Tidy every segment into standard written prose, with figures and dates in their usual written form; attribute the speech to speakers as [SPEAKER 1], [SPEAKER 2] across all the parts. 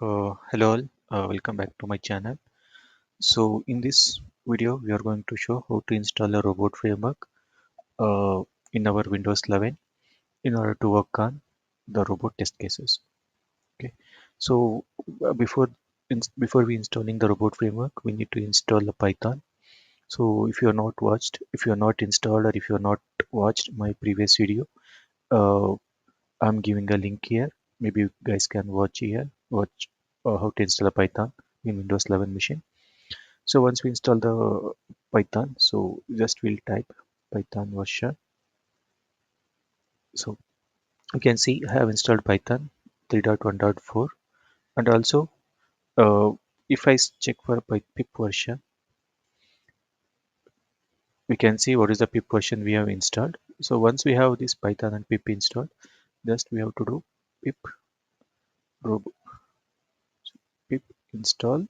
[SPEAKER 1] Hello all, welcome back to my channel. So in this video, we are going to show how to install a robot framework uh, in our Windows 11 in order to work on the robot test cases. Okay, so before we installing the robot framework, we need to install a Python. So if you are not installed, or if you are not watched my previous video, uh, I'm giving a link here. Maybe you guys can watch how to install a Python in Windows 11 machine. So once we install the Python, so just we'll type Python version. So you can see I have installed Python 3.1.4, and also uh, if I check for pip version, we can see what is the pip version we have installed. So once we have this Python and pip installed, just we have to do pip robo, pip install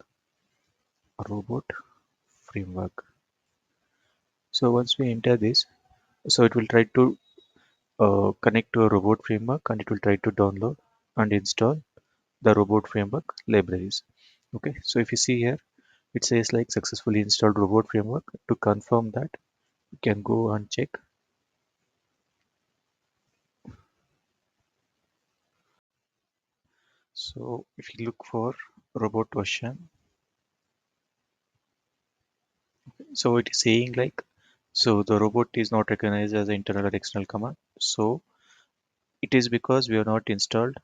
[SPEAKER 1] robot framework. So once we enter this, so it will try to connect to a robot framework, and it will try to download and install the robot framework libraries. Okay, so if you see here, it says like successfully installed robot framework. To confirm that, you can go and check. So if you look for robot version, so it is saying like, so the robot is not recognized as an internal or external command. So it is because we are not installed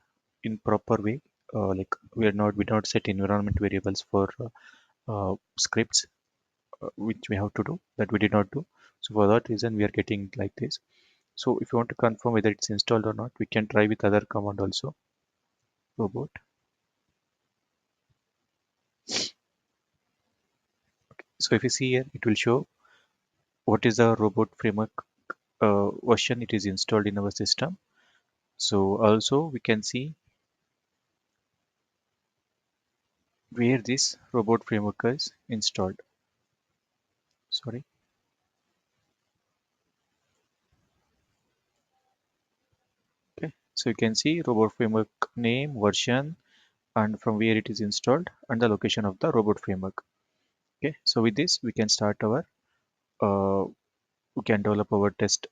[SPEAKER 1] in proper way. Like we not set environment variables for scripts, which we have to do, that we did not do. So for that reason we are getting like this. So if you want to confirm whether it's installed or not, we can try with other command also. Robot. So if you see here, it will show what is the robot framework version it is installed in our system. So also we can see where this robot framework is installed. Sorry. Okay. So you can see robot framework name, version, and from where it is installed, and the location of the robot framework. Okay. So with this, we can start our we can develop our test